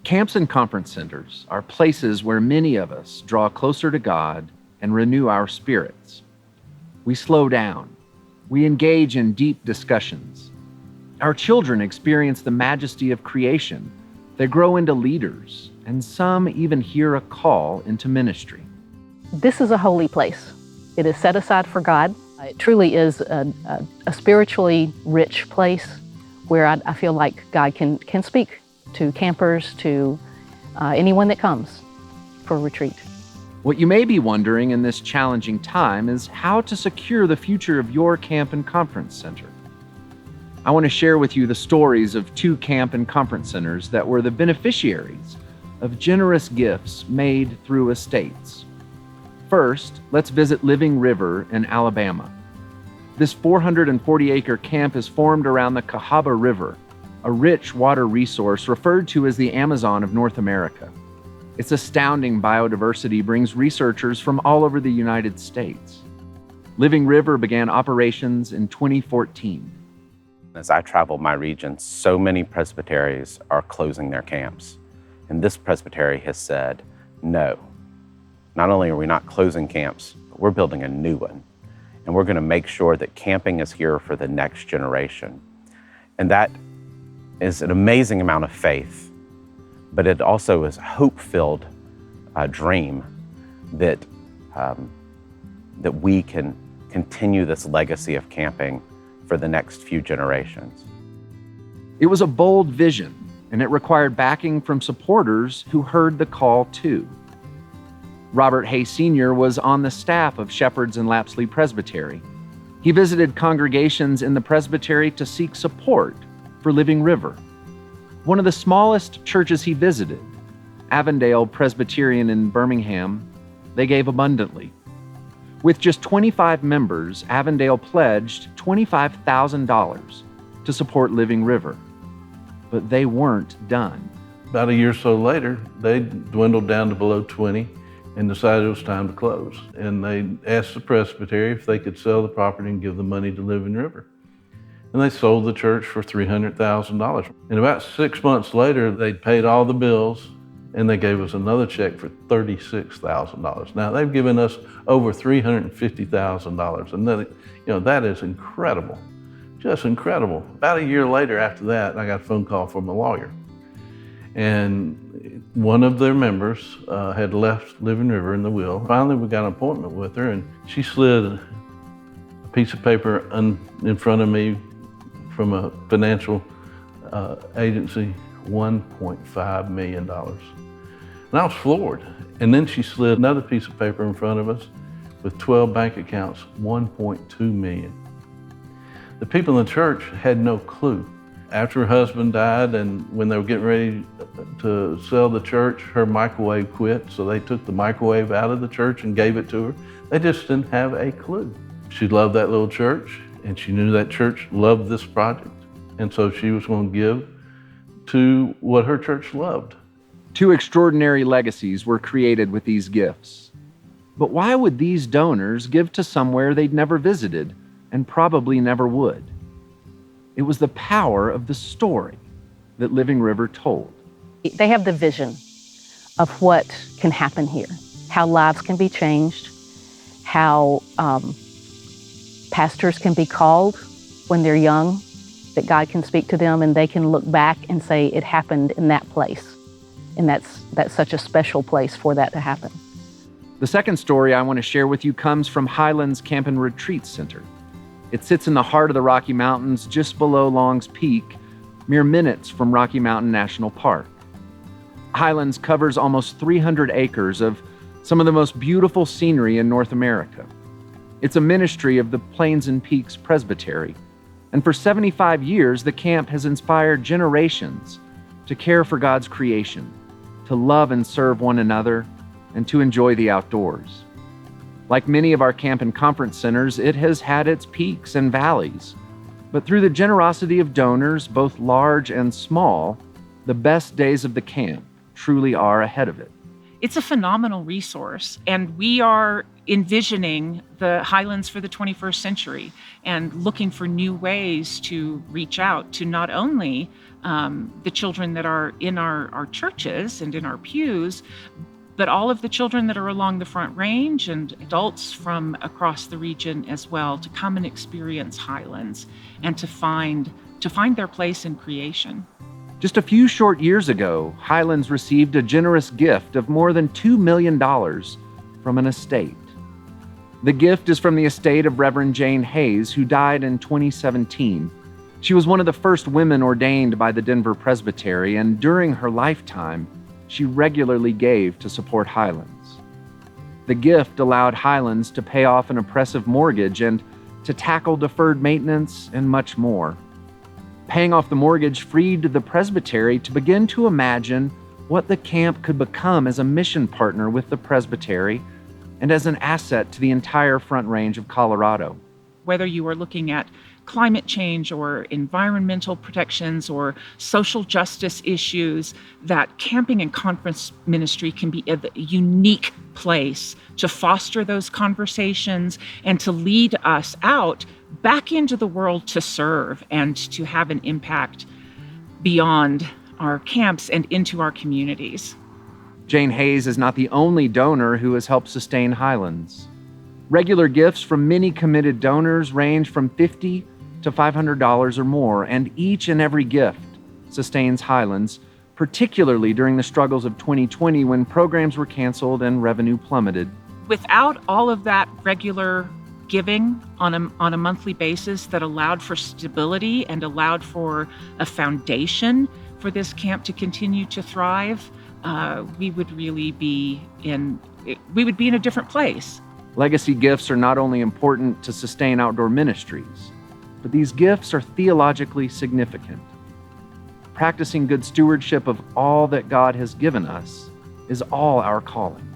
Camps and conference centers are places where many of us draw closer to God and renew our spirits. We slow down. We engage in deep discussions. Our children experience the majesty of creation. They grow into leaders, and some even hear a call into ministry. This is a holy place. It is set aside for God. It truly is a spiritually rich place where I feel like God can speak to campers, to anyone that comes for a retreat. What you may be wondering in this challenging time is how to secure the future of your camp and conference center. I want to share with you the stories of 2 camp and conference centers that were the beneficiaries of generous gifts made through estates. First, let's visit Living River in Alabama. This 440-acre camp is formed around the Cahaba River, a rich water resource referred to as the Amazon of North America. Its astounding biodiversity brings researchers from all over the United States. Living River began operations in 2014. As I travel my region, so many presbyteries are closing their camps. And this presbytery has said, no, not only are we not closing camps, but we're building a new one. And we're going to make sure that camping is here for the next generation. And that is an amazing amount of faith, but it also is a hope-filled dream that we can continue this legacy of camping for the next few generations. It was a bold vision, and it required backing from supporters who heard the call too. Robert Hay Sr. was on the staff of Shepherds and Lapsley Presbytery. He visited congregations in the presbytery to seek support for Living River. One of the smallest churches he visited, Avondale Presbyterian in Birmingham, they gave abundantly. With just 25 members, Avondale pledged $25,000 to support Living River. But they weren't done. About a year or so later, they dwindled down to below 20 and decided it was time to close. And they asked the presbytery if they could sell the property and give the money to Living River. And they sold the church for $300,000. And about 6 months later, they'd paid all the bills and they gave us another check for $36,000. Now they've given us over $350,000. And then, that is incredible, just incredible. About a year later after that, I got a phone call from a lawyer. And one of their members had left Living River in the will. Finally, we got an appointment with her and she slid a piece of paper in front of me from a financial agency, $1.5 million. And I was floored. And then she slid another piece of paper in front of us with 12 bank accounts, $1.2 million. The people in the church had no clue. After her husband died and when they were getting ready to sell the church, her microwave quit. So they took the microwave out of the church and gave it to her. They just didn't have a clue. She loved that little church and she knew that church loved this project. And so she was going to give to what her church loved. 2 extraordinary legacies were created with these gifts. But why would these donors give to somewhere they'd never visited and probably never would? It was the power of the story that Living River told. They have the vision of what can happen here, how lives can be changed, how pastors can be called when they're young, that God can speak to them and they can look back and say it happened in that place. And that's such a special place for that to happen. The second story I want to share with you comes from Highlands Camp and Retreat Center. It sits in the heart of the Rocky Mountains, just below Long's Peak, mere minutes from Rocky Mountain National Park. Highlands covers almost 300 acres of some of the most beautiful scenery in North America. It's a ministry of the Plains and Peaks Presbytery, and for 75 years, the camp has inspired generations to care for God's creation, to love and serve one another, and to enjoy the outdoors. Like many of our camp and conference centers, it has had its peaks and valleys. But through the generosity of donors, both large and small, the best days of the camp truly are ahead of it. It's a phenomenal resource, and we are envisioning the Highlands for the 21st century and looking for new ways to reach out to not only the children that are in our churches and in our pews, but all of the children that are along the Front Range and adults from across the region as well, to come and experience Highlands and to find their place in creation. Just a few short years ago, Highlands received a generous gift of more than $2 million from an estate. The gift is from the estate of Reverend Jane Hayes, who died in 2017. She was one of the first women ordained by the Denver Presbytery, and during her lifetime, she regularly gave to support Highlands. The gift allowed Highlands to pay off an oppressive mortgage and to tackle deferred maintenance and much more. Paying off the mortgage freed the Presbytery to begin to imagine what the camp could become as a mission partner with the Presbytery and as an asset to the entire Front Range of Colorado. Whether you are looking at climate change or environmental protections or social justice issues, that camping and conference ministry can be a unique place to foster those conversations and to lead us out back into the world to serve and to have an impact beyond our camps and into our communities. Jane Hayes is not the only donor who has helped sustain Highlands. Regular gifts from many committed donors range from $50 to $500 or more, and each and every gift sustains Highlands, particularly during the struggles of 2020 when programs were canceled and revenue plummeted. Without all of that regular giving on a monthly basis that allowed for stability and allowed for a foundation for this camp to continue to thrive, we would be in a different place. Legacy gifts are not only important to sustain outdoor ministries, but these gifts are theologically significant. Practicing good stewardship of all that God has given us is all our calling.